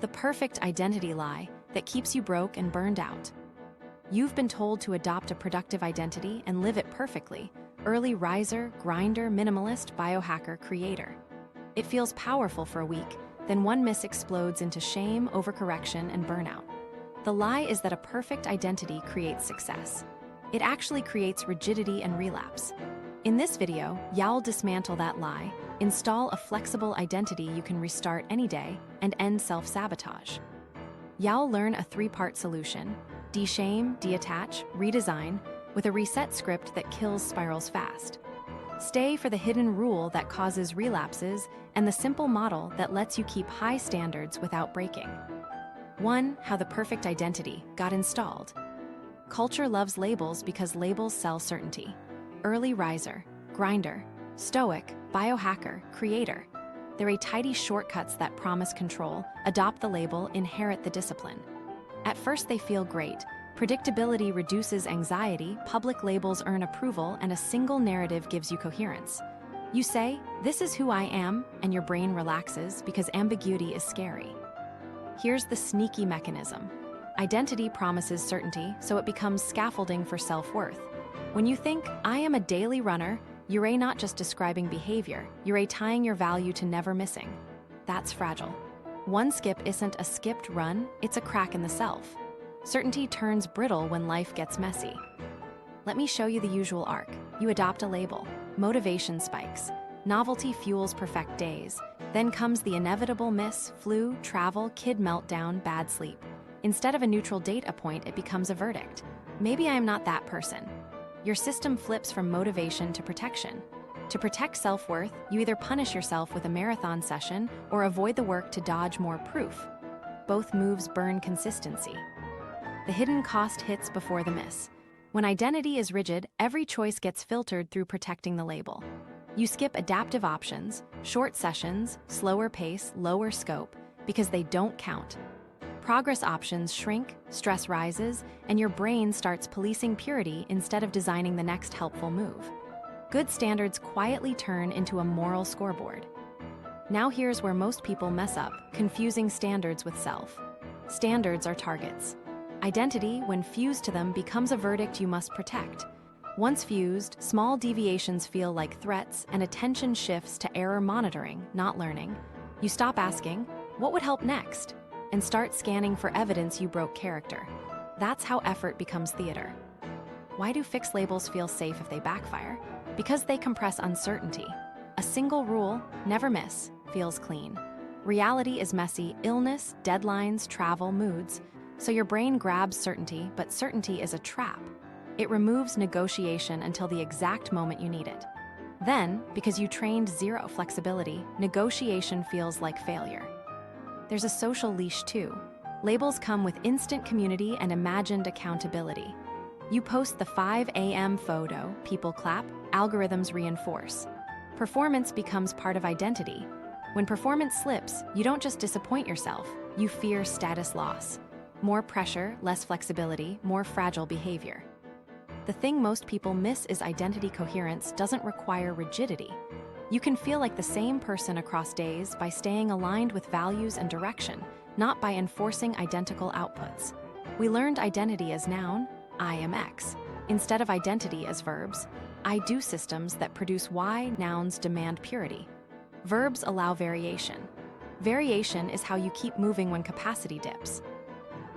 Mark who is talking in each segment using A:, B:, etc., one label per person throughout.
A: The perfect identity lie that keeps you broke and burned out. You've been told to adopt a productive identity and live it perfectly. Early riser, grinder, minimalist, biohacker, creator. It feels powerful for a week, then one miss explodes into shame, overcorrection, and burnout. The lie is that a perfect identity creates success. It actually creates rigidity and relapse. In this video, Yael dismantle that lie, install a flexible identity you can restart any day, and end self-sabotage. Yael learn a 3-part solution: de-shame, detach, redesign, with a reset script that kills spirals fast. Stay for the hidden rule that causes relapses and the simple model that lets you keep high standards without breaking. 1. How the perfect identity got installed. Culture loves labels because labels sell certainty. Early riser, grinder, stoic, biohacker, creator. They're tidy shortcuts that promise control, adopt the label, inherit the discipline. At first they feel great. Predictability reduces anxiety, public labels earn approval, and a single narrative gives you coherence. You say, "This is who I am," and your brain relaxes because ambiguity is scary. Here's the sneaky mechanism. Identity promises certainty, so it becomes scaffolding for self-worth. When you think, "I am a daily runner," you're not just describing behavior, you're tying your value to never missing. That's fragile. One skip isn't a skipped run, it's a crack in the self. Certainty turns brittle when life gets messy. Let me show you the usual arc. You adopt a label. Motivation spikes. Novelty fuels perfect days. Then comes the inevitable miss: flu, travel, kid meltdown, bad sleep. Instead of a neutral data point, it becomes a verdict. Maybe I am not that person. Your system flips from motivation to protection. To protect self-worth, you either punish yourself with a marathon session or avoid the work to dodge more proof. Both moves burn consistency. The hidden cost hits before the miss. When identity is rigid, every choice gets filtered through protecting the label. You skip adaptive options, short sessions, slower pace, lower scope, because they don't count. Progress options shrink, stress rises, and your brain starts policing purity instead of designing the next helpful move. Good standards quietly turn into a moral scoreboard. Now here's where most people mess up, confusing standards with self. Standards are targets. Identity, when fused to them, becomes a verdict you must protect. Once fused, small deviations feel like threats, and attention shifts to error monitoring, not learning. You stop asking, "What would help next?" and start scanning for evidence you broke character. That's how effort becomes theater. Why do fixed labels feel safe if they backfire? Because they compress uncertainty. A single rule, never miss, feels clean. Reality is messy: illness, deadlines, travel, moods. So your brain grabs certainty, but certainty is a trap. It removes negotiation until the exact moment you need it. Then, because you trained zero flexibility, negotiation feels like failure. There's a social leash too. Labels come with instant community and imagined accountability. You post the 5 a.m. photo, people clap, algorithms reinforce. Performance becomes part of identity. When performance slips, you don't just disappoint yourself, you fear status loss. More pressure, less flexibility, more fragile behavior. The thing most people miss is identity coherence doesn't require rigidity. You can feel like the same person across days by staying aligned with values and direction, not by enforcing identical outputs. We learned identity as noun, I am X, instead of identity as verbs. I do systems that produce Y, nouns demand purity. Verbs allow variation. Variation is how you keep moving when capacity dips.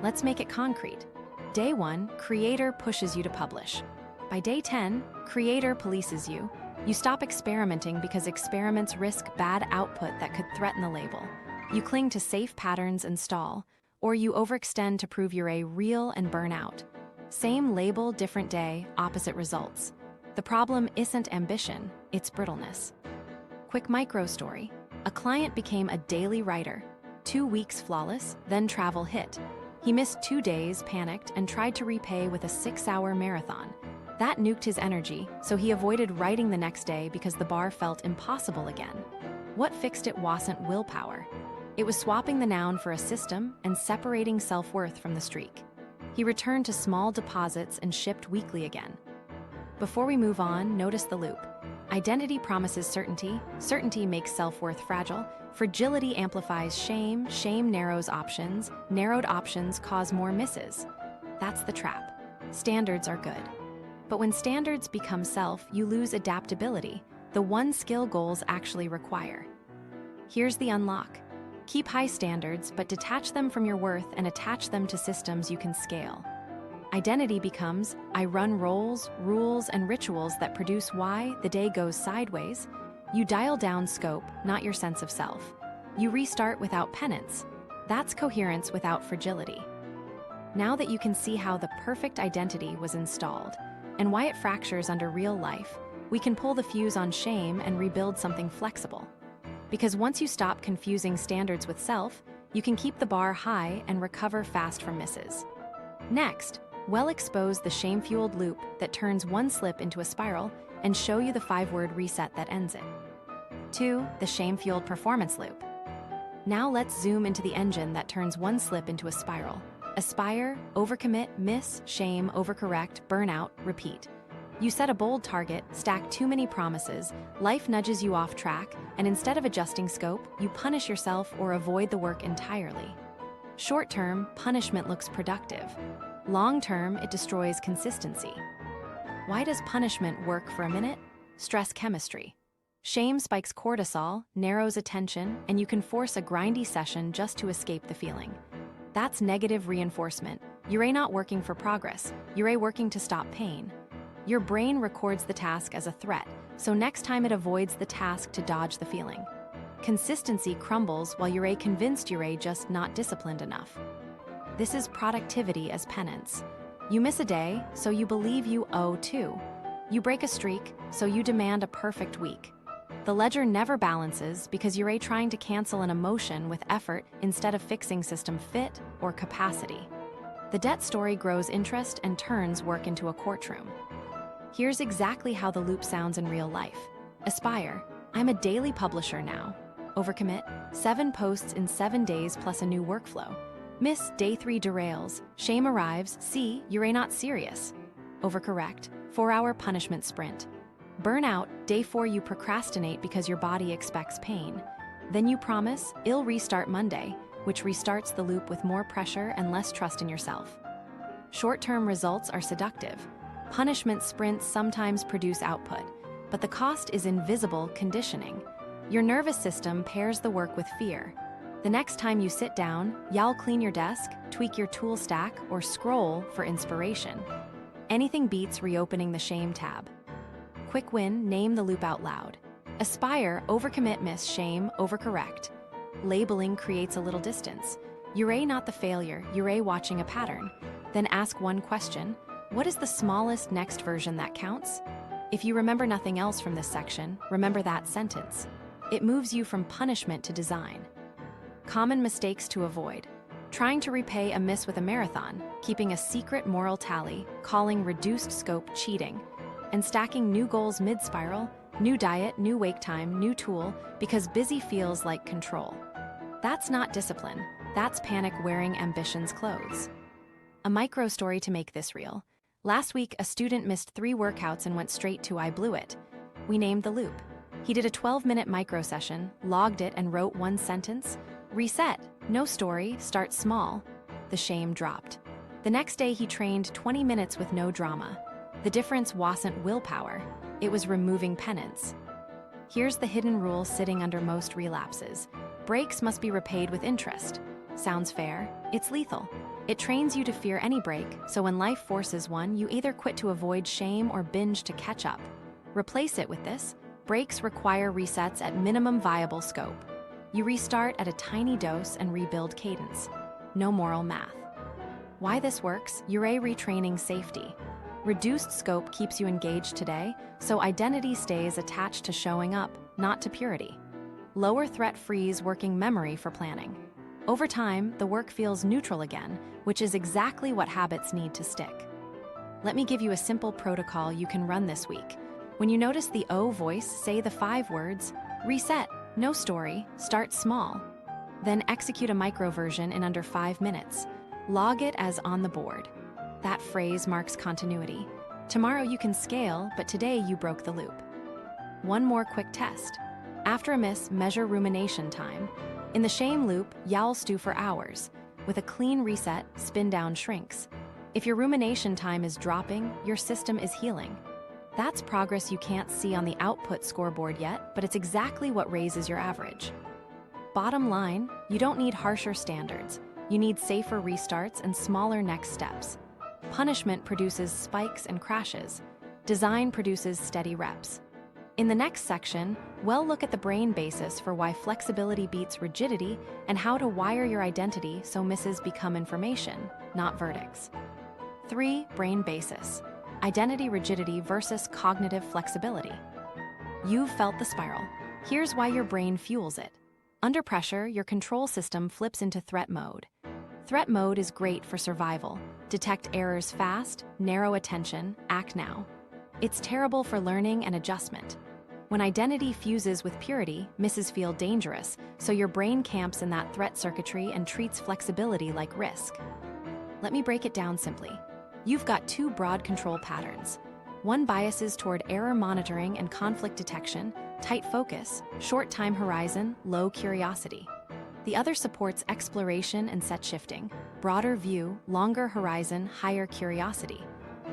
A: Let's make it concrete. Day 1, creator pushes you to publish. By day 10, creator polices you. You stop experimenting because experiments risk bad output that could threaten the label. You cling to safe patterns and stall, or you overextend to prove you're a real and burn out. Same label, different day, opposite results. The problem isn't ambition, it's brittleness. Quick micro story. A client became a daily writer. 2 weeks flawless, then travel hit. He missed 2 days, panicked, and tried to repay with a 6-hour marathon. That nuked his energy, so he avoided writing the next day because the bar felt impossible again. What fixed it wasn't willpower. It was swapping the noun for a system and separating self-worth from the streak. He returned to small deposits and shipped weekly again. Before we move on, notice the loop. Identity promises certainty, certainty makes self-worth fragile, fragility amplifies shame, shame narrows options, narrowed options cause more misses. That's the trap. Standards are good. But when standards become self, you lose adaptability, the one skill goals actually require. Here's the unlock. Keep high standards, but detach them from your worth and attach them to systems you can scale. Identity becomes, I run roles, rules, and rituals that produce why the day goes sideways. You dial down scope, not your sense of self. You restart without penance. That's coherence without fragility. Now that you can see how the perfect identity was installed, and why it fractures under real life, we can pull the fuse on shame and rebuild something flexible. Because once you stop confusing standards with self, you can keep the bar high and recover fast from misses. Next, we'll expose the shame-fueled loop that turns one slip into a spiral and show you the 5-word reset that ends it. 2. The shame-fueled performance loop. Now let's zoom into the engine that turns one slip into a spiral. Aspire, overcommit, miss, shame, overcorrect, burnout, repeat. You set a bold target, stack too many promises, life nudges you off track, and instead of adjusting scope, you punish yourself or avoid the work entirely. Short-term, punishment looks productive. Long-term, it destroys consistency. Why does punishment work for a minute? Stress chemistry. Shame spikes cortisol, narrows attention, and you can force a grindy session just to escape the feeling. That's negative reinforcement. You're not working for progress. You're working to stop pain. Your brain records the task as a threat, so next time it avoids the task to dodge the feeling. Consistency crumbles while you're convinced you're just not disciplined enough. This is productivity as penance. You miss a day, so you believe you owe 2. You break a streak, so you demand a perfect week. The ledger never balances because you're trying to cancel an emotion with effort instead of fixing system fit or capacity. The debt story grows interest and turns work into a courtroom. Here's exactly how the loop sounds in real life. Aspire, I'm a daily publisher now. Overcommit, 7 posts in 7 days plus a new workflow. Miss, day 3 derails. Shame arrives, see, you're not serious. Overcorrect, 4-hour punishment sprint. Burnout, day 4 you procrastinate because your body expects pain. Then you promise, I'll restart Monday, which restarts the loop with more pressure and less trust in yourself. Short-term results are seductive. Punishment sprints sometimes produce output, but the cost is invisible conditioning. Your nervous system pairs the work with fear. The next time you sit down, you'll clean your desk, tweak your tool stack, or scroll for inspiration. Anything beats reopening the shame tab. Quick win, name the loop out loud. Aspire, overcommit, miss, shame, overcorrect. Labeling creates a little distance. You're not the failure, you're watching a pattern. Then ask one question, what is the smallest next version that counts? If you remember nothing else from this section, remember that sentence. It moves you from punishment to design. Common mistakes to avoid. Trying to repay a miss with a marathon, keeping a secret moral tally, calling reduced scope cheating, and stacking new goals mid-spiral, new diet, new wake time, new tool, because busy feels like control. That's not discipline. That's panic wearing ambition's clothes. A micro story to make this real. Last week, a student missed 3 workouts and went straight to I blew it. We named the loop. He did a 12-minute micro session, logged it, and wrote one sentence. Reset, no story, start small. The shame dropped. The next day he trained 20 minutes with no drama. The difference wasn't willpower, it was removing penance. Here's the hidden rule sitting under most relapses. Breaks must be repaid with interest. Sounds fair? It's lethal. It trains you to fear any break, so when life forces one, you either quit to avoid shame or binge to catch up. Replace it with this. Breaks require resets at minimum viable scope. You restart at a tiny dose and rebuild cadence. No moral math. Why this works? You're retraining safety. Reduced scope keeps you engaged today, so identity stays attached to showing up, not to purity. Lower threat frees working memory for planning. Over time, the work feels neutral again, which is exactly what habits need to stick. Let me give you a simple protocol you can run this week. When you notice the O voice, say the 5 words, reset, no story, start small. Then execute a micro version in under 5 minutes. Log it as on the board. That phrase marks continuity. Tomorrow you can scale, but today you broke the loop. One more quick test. After a miss, measure rumination time. In the shame loop, yowl stew for hours. With a clean reset, spin down shrinks. If your rumination time is dropping, your system is healing. That's progress you can't see on the output scoreboard yet, but it's exactly what raises your average. Bottom line, you don't need harsher standards. You need safer restarts and smaller next steps. Punishment produces spikes and crashes. Design produces steady reps. In the next section, we'll look at the brain basis for why flexibility beats rigidity and how to wire your identity so misses become information, not verdicts. 3. Brain basis. Identity rigidity versus cognitive flexibility. You've felt the spiral. Here's why your brain fuels it. Under pressure, your control system flips into threat mode. Threat mode is great for survival. Detect errors fast, narrow attention, act now. It's terrible for learning and adjustment. When identity fuses with purity, misses feel dangerous, so your brain camps in that threat circuitry and treats flexibility like risk. Let me break it down simply. You've got two broad control patterns. One biases toward error monitoring and conflict detection, tight focus, short time horizon, low curiosity. The other supports exploration and set shifting, broader view, longer horizon, higher curiosity.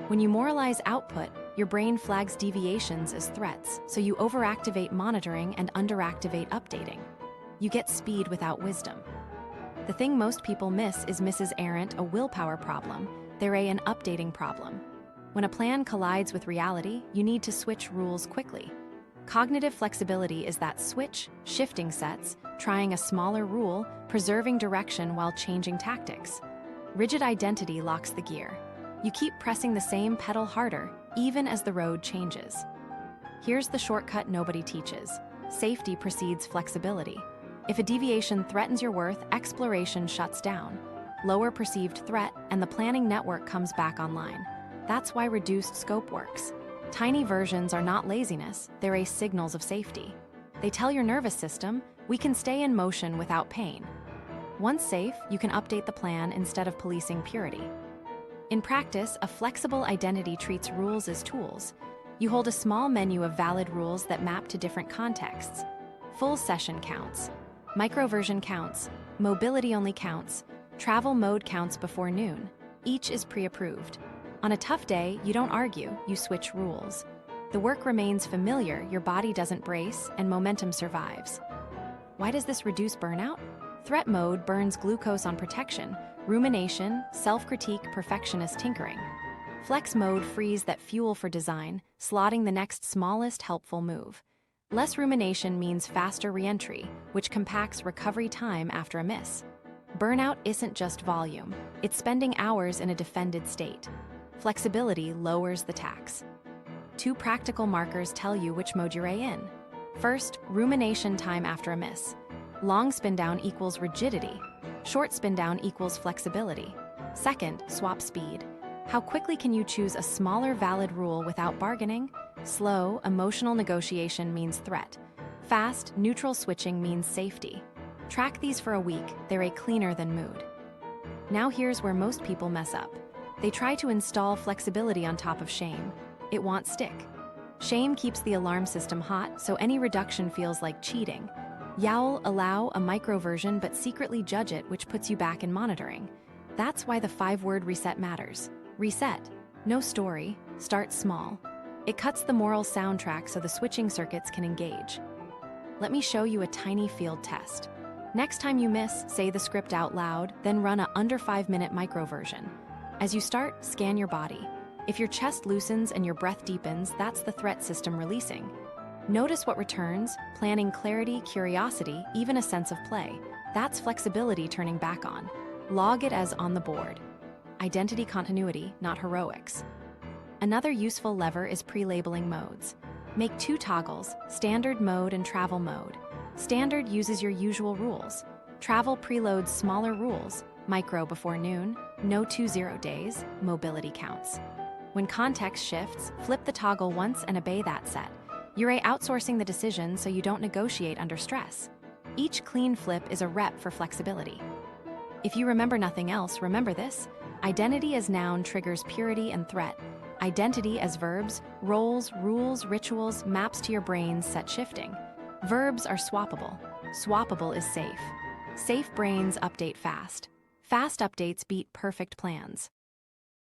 A: When you moralize output, your brain flags deviations as threats, so you overactivate monitoring and underactivate updating. You get speed without wisdom. The thing most people miss is Mrs. Errant a willpower problem, they're an updating problem. When a plan collides with reality, you need to switch rules quickly. Cognitive flexibility is that switch, shifting sets, trying a smaller rule, preserving direction while changing tactics. Rigid identity locks the gear. You keep pressing the same pedal harder, even as the road changes. Here's the shortcut nobody teaches. Safety precedes flexibility. If a deviation threatens your worth, exploration shuts down. Lower perceived threat, and the planning network comes back online. That's why reduced scope works. Tiny versions are not laziness, they're signals of safety. They tell your nervous system, we can stay in motion without pain. Once safe, you can update the plan instead of policing purity. In practice, a flexible identity treats rules as tools. You hold a small menu of valid rules that map to different contexts. Full session counts. Microversion counts. Mobility only counts. Travel mode counts before noon. Each is pre-approved. On a tough day, you don't argue, you switch rules. The work remains familiar, your body doesn't brace, and momentum survives. Why does this reduce burnout? Threat mode burns glucose on protection, rumination, self-critique, perfectionist tinkering. Flex mode frees that fuel for design, slotting the next smallest helpful move. Less rumination means faster re-entry, which compacts recovery time after a miss. Burnout isn't just volume, it's spending hours in a defended state. Flexibility lowers the tax. Two practical markers tell you which mode you're in. First, rumination time after a miss. Long spin down equals rigidity. Short spin down equals flexibility. Second, swap speed. How quickly can you choose a smaller valid rule without bargaining? Slow, emotional negotiation means threat. Fast, neutral switching means safety. Track these for a week, they're cleaner than mood. Now here's where most people mess up. They try to install flexibility on top of shame. It won't stick. Shame keeps the alarm system hot, so any reduction feels like cheating. Yowl, allow a microversion but secretly judge it, which puts you back in monitoring. That's why the 5-word reset matters. Reset. No story. Start small. It cuts the moral soundtrack so the switching circuits can engage. Let me show you a tiny field test. Next time you miss, say the script out loud, then run a under 5-minute microversion. As you start, scan your body. If your chest loosens and your breath deepens, that's the threat system releasing. Notice what returns, planning clarity, curiosity, even a sense of play. That's flexibility turning back on. Log it as on the board. Identity continuity, not heroics. Another useful lever is pre-labeling modes. Make 2 toggles, standard mode and travel mode. Standard uses your usual rules. Travel preloads smaller rules, micro before noon, no 20 days, mobility counts. When context shifts, flip the toggle once and obey that set. You're outsourcing the decision so you don't negotiate under stress. Each clean flip is a rep for flexibility. If you remember nothing else, remember this. Identity as noun triggers purity and threat. Identity as verbs, roles, rules, rituals, maps to your brain's set shifting. Verbs are swappable. Swappable is safe. Safe brains update fast. Fast updates beat perfect plans.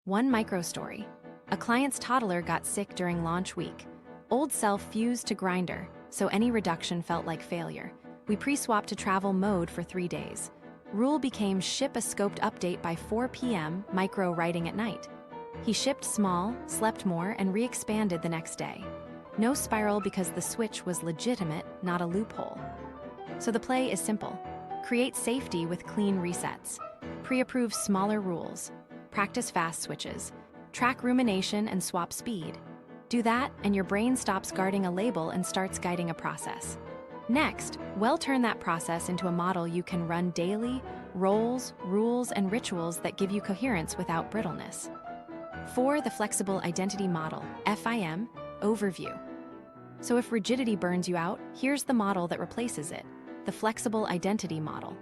A: One micro story. A client's toddler got sick during launch week. Old self fused to grinder, so any reduction felt like failure. We pre-swapped to travel mode for 3 days. Rule became ship a scoped update by 4 p.m., micro writing at night. He shipped small, slept more, and re-expanded the next day. No spiral because the switch was legitimate, not a loophole. So the play is simple. Create safety with clean resets. Pre-approve smaller rules. Practice fast switches. Track rumination and swap speed. Do that, and your brain stops guarding a label and starts guiding a process. Next, turn that process into a model you can run daily, roles, rules, and rituals that give you coherence without brittleness. 4. The Flexible Identity Model, FIM, Overview. So if rigidity burns you out, here's the model that replaces it, the Flexible Identity Model.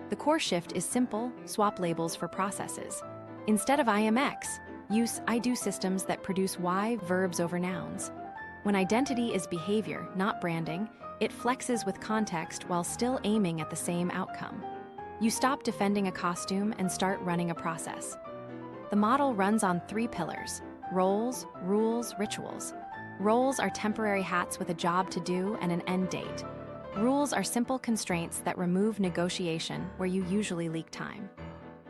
A: The core shift is simple, swap labels for processes. Instead of I am X, use I do systems that produce Y verbs over nouns. When identity is behavior, not branding, it flexes with context while still aiming at the same outcome. You stop defending a costume and start running a process. The model runs on 3 pillars: roles, rules, rituals. Roles are temporary hats with a job to do and an end date. Rules are simple constraints that remove negotiation where you usually leak time.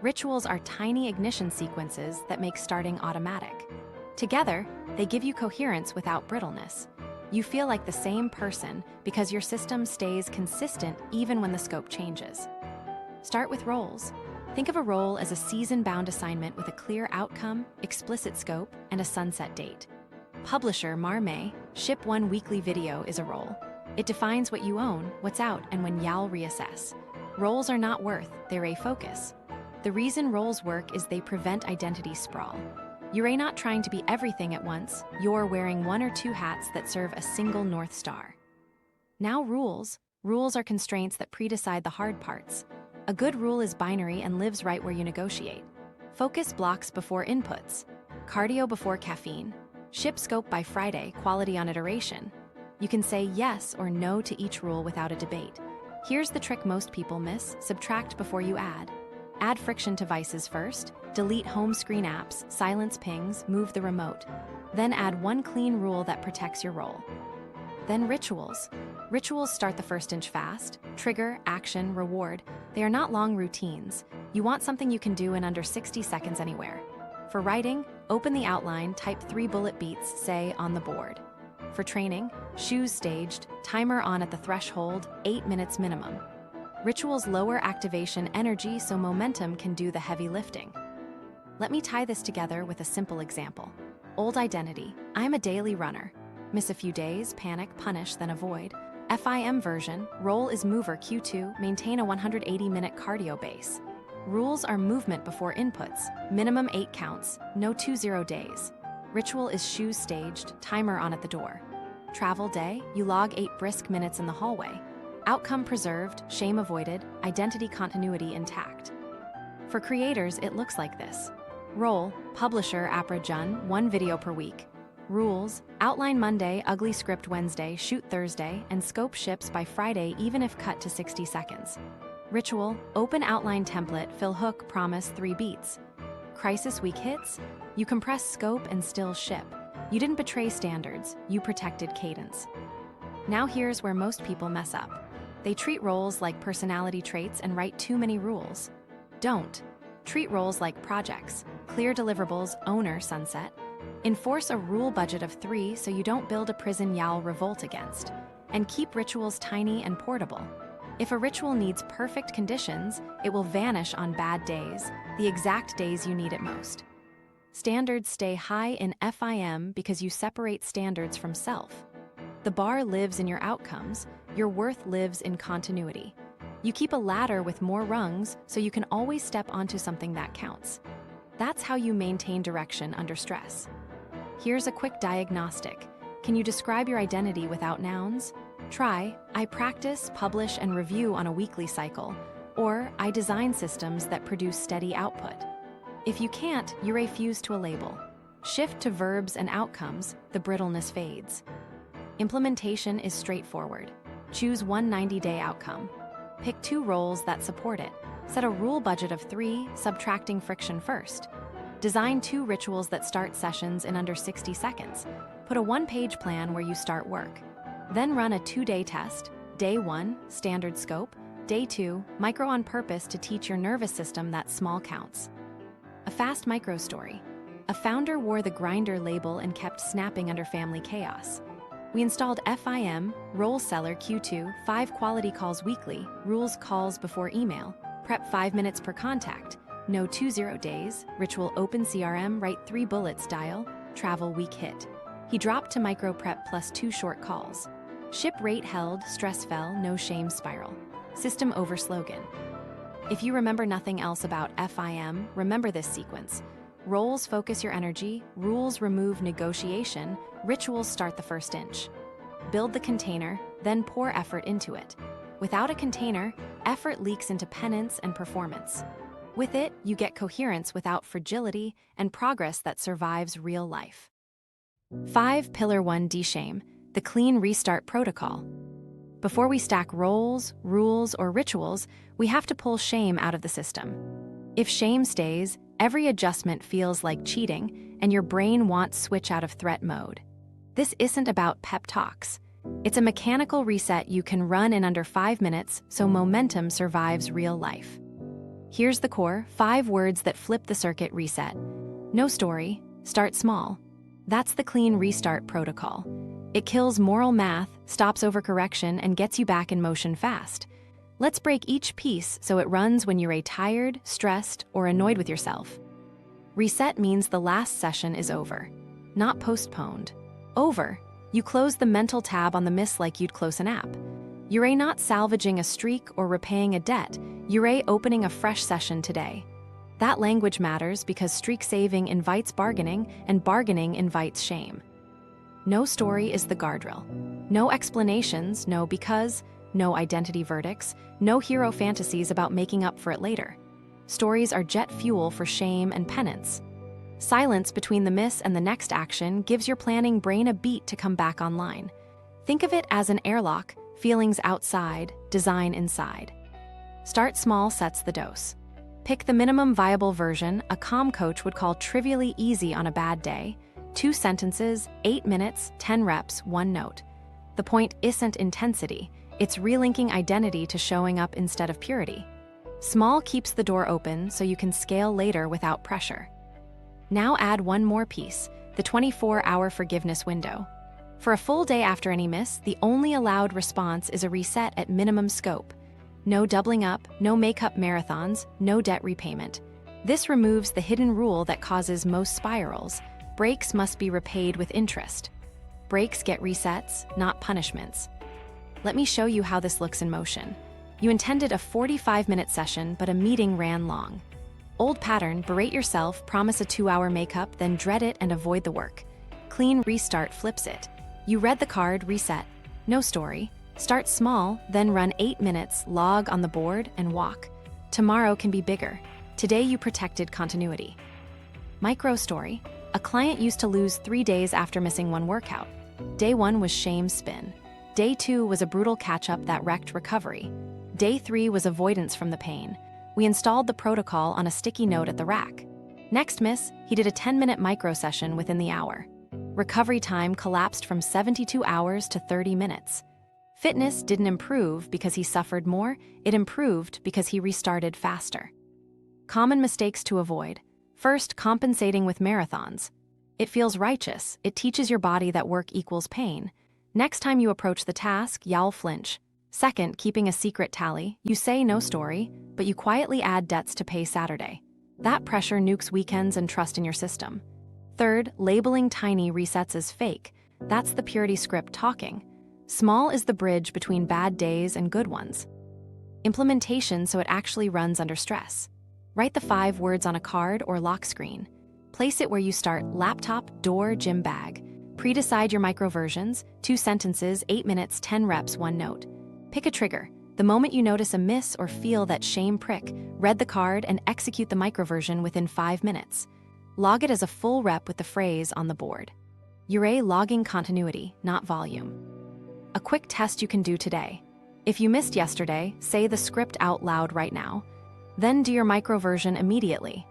A: Rituals are tiny ignition sequences that make starting automatic. Together, they give you coherence without brittleness. You feel like the same person because your system stays consistent even when the scope changes. Start with roles. Think of a role as a season-bound assignment with a clear outcome, explicit scope, and a sunset date. Publisher Marmay, ship 1 weekly video is a role. It defines what you own, what's out, and when y'all reassess. Roles are not worth, they're a focus. The reason roles work is they prevent identity sprawl. You're not trying to be everything at once, you're wearing 1 or 2 hats that serve a single North Star. Now rules. Rules are constraints that predecide the hard parts. A good rule is binary and lives right where you negotiate. Focus blocks before inputs. Cardio before caffeine. Ship scope by Friday, quality on iteration. You can say yes or no to each rule without a debate. Here's the trick most people miss: subtract before you add. Add friction to vices first, delete home screen apps, silence pings, move the remote. Then add 1 clean rule that protects your role. Then rituals. Rituals start the first inch fast. Trigger, action, reward. They are not long routines. You want something you can do in under 60 seconds anywhere. For writing, open the outline, type 3 bullet beats, say, on the board. For training, shoes staged, timer on at the threshold, 8 minutes minimum. Rituals lower activation energy so momentum can do the heavy lifting. Let me tie this together with a simple example. Old identity. I'm a daily runner. Miss a few days, panic, punish, then avoid. FIM version, role is mover Q2, maintain a 180-minute cardio base. Rules are movement before inputs, minimum 8 counts, no 20 days. Ritual is shoes staged, timer on at the door. Travel day, you log 8 brisk minutes in the hallway. Outcome preserved, shame avoided, identity continuity intact. For creators, it looks like this. Role, publisher Apra Jun, 1 video per week. Rules, outline Monday, ugly script Wednesday, shoot Thursday, and scope ships by Friday even if cut to 60 seconds. Ritual, open outline template, fill hook, promise 3 beats. Crisis week hits, you compress scope and still ship. You didn't betray standards, you protected cadence. Now here's where most people mess up. They treat roles like personality traits and write too many rules. Don't. Treat roles like projects, clear deliverables, owner sunset. Enforce a rule budget of 3 so you don't build a prison y'all revolt against. And keep rituals tiny and portable. If a ritual needs perfect conditions, it will vanish on bad days, the exact days you need it most. Standards stay high in FIM because you separate standards from self. The bar lives in your outcomes, your worth lives in continuity. You keep a ladder with more rungs so you can always step onto something that counts. That's how you maintain direction under stress. Here's a quick diagnostic. Can you describe your identity without nouns? Try, I practice, publish, and review on a weekly cycle, or I design systems that produce steady output. If you can't, you refuse to a label. Shift to verbs and outcomes, the brittleness fades. Implementation is straightforward. Choose one 90-day outcome. Pick 2 roles that support it. Set a rule budget of 3, subtracting friction first. Design 2 rituals that start sessions in under 60 seconds. Put a 1-page plan where you start work. Then run a 2-day test. Day 1, standard scope. Day 2, micro on purpose to teach your nervous system that small counts. A fast micro story. A founder wore the grinder label and kept snapping under family chaos. We installed FIM, role seller Q2, 5 quality calls weekly, rules calls before email, prep 5 minutes per contact, no 20 days, ritual open CRM, write 3 bullets dial, travel week hit. He dropped to micro prep plus 2 short calls. Ship rate held, stress fell, no shame spiral. System over slogan. If you remember nothing else about FIM, remember this sequence. Roles focus your energy, rules remove negotiation, rituals start the first inch. Build the container, then pour effort into it. Without a container, effort leaks into penance and performance. With it, you get coherence without fragility and progress that survives real life. 5. Pillar 1 De-shame, the clean restart protocol. Before we stack roles, rules, or rituals, we have to pull shame out of the system. If shame stays, every adjustment feels like cheating, and your brain wants switch out of threat mode. This isn't about pep talks. It's a mechanical reset you can run in under 5 minutes so momentum survives real life. Here's the core, 5 words that flip the circuit reset. No story, start small. That's the clean restart protocol. It kills moral math, stops overcorrection, and gets you back in motion fast. Let's break each piece so it runs when you're tired, stressed, or annoyed with yourself. Reset means the last session is over, not postponed. Over. You close the mental tab on the miss like you'd close an app. You're not salvaging a streak or repaying a debt. You're opening a fresh session today. That language matters because streak saving invites bargaining, and bargaining invites shame. No story is the guardrail. No explanations, no because, no identity verdicts, no hero fantasies about making up for it later. Stories are jet fuel for shame and penance. Silence between the miss and the next action gives your planning brain a beat to come back online. Think of it as an airlock, feelings outside, design inside. Start small sets the dose. Pick the minimum viable version a calm coach would call trivially easy on a bad day. 2 sentences, 8 minutes, 10 reps, 1 note. The point isn't intensity, it's relinking identity to showing up instead of purity. Small keeps the door open so you can scale later without pressure. Now add one more piece, the 24-hour forgiveness window. For a full day after any miss, the only allowed response is a reset at minimum scope. No doubling up, no make-up marathons, no debt repayment. This removes the hidden rule that causes most spirals. Breaks must be repaid with interest. Breaks get resets, not punishments. Let me show you how this looks in motion. You intended a 45-minute session, but a meeting ran long. Old pattern, berate yourself, promise a 2-hour makeup, then dread it and avoid the work. Clean restart flips it. You read the card, reset. No story. Start small, then run 8 minutes, log on the board, and walk. Tomorrow can be bigger. Today you protected continuity. Micro story. A client used to lose 3 days after missing 1 workout. Day 1 was shame spin. Day 2 was a brutal catch-up that wrecked recovery. Day 3 was avoidance from the pain. We installed the protocol on a sticky note at the rack. Next miss, he did a 10-minute micro session within the hour. Recovery time collapsed from 72 hours to 30 minutes. Fitness didn't improve because he suffered more, it improved because he restarted faster. Common mistakes to avoid. First, compensating with marathons. It feels righteous, it teaches your body that work equals pain. Next time you approach the task, you'll flinch. Second, keeping a secret tally. You say no story, but you quietly add debts to pay Saturday. That pressure nukes weekends and trust in your system. Third, labeling tiny resets as fake. That's the purity script talking. Small is the bridge between bad days and good ones. Implementation so it actually runs under stress. Write the 5 words on a card or lock screen. Place it where you start: laptop, door, gym bag. Pre-decide your micro versions, 2 sentences, 8 minutes, 10 reps, 1 note. Pick a trigger. The moment you notice a miss or feel that shame prick, read the card and execute the micro version within 5 minutes. log it as a full rep with the phrase on the board. You're logging continuity, not volume. A quick test you can do today. If you missed yesterday, say the script out loud right now. Then do your micro version immediately.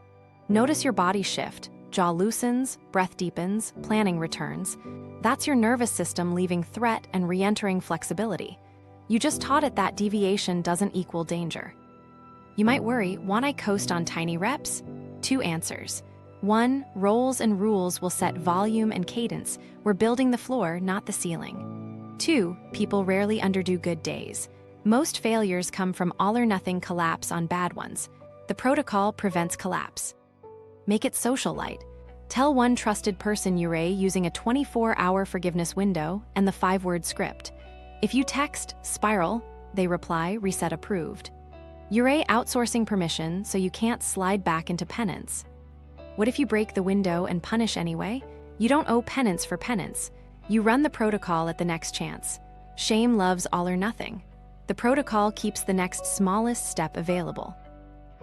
A: Notice your body shift. Jaw loosens, breath deepens, planning returns. That's your nervous system leaving threat and re-entering flexibility. You just taught it that deviation doesn't equal danger. You might worry, want I coast on tiny reps? 2 answers. 1, roles and rules will set volume and cadence. We're building the floor, not the ceiling. 2, people rarely underdo good days. Most failures come from all-or-nothing collapse on bad ones. The protocol prevents collapse. Make it social light. Tell one trusted person you're using a 24-hour forgiveness window and the 5-word script. If you text, spiral, they reply, reset approved. You're outsourcing permission so you can't slide back into penance. What if you break the window and punish anyway? You don't owe penance for penance. You run the protocol at the next chance. Shame loves all or nothing. The protocol keeps the next smallest step available.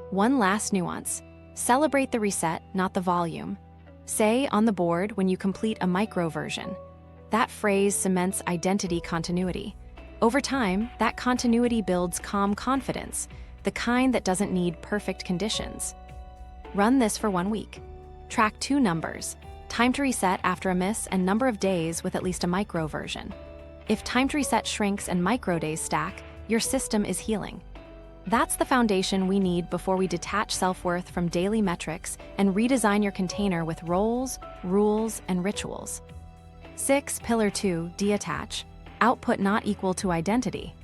A: One last nuance. Celebrate the reset, not the volume. Say on the board when you complete a micro version. That phrase cements identity continuity. Over time, that continuity builds calm confidence, the kind that doesn't need perfect conditions. Run this for 1 week. Track 2 numbers, time to reset after a miss and number of days with at least a micro version. If time to reset shrinks and micro days stack, your system is healing. That's the foundation we need before we detach self-worth from daily metrics and redesign your container with roles, rules, and rituals. 6. Pillar 2, detach. Output not equal to identity.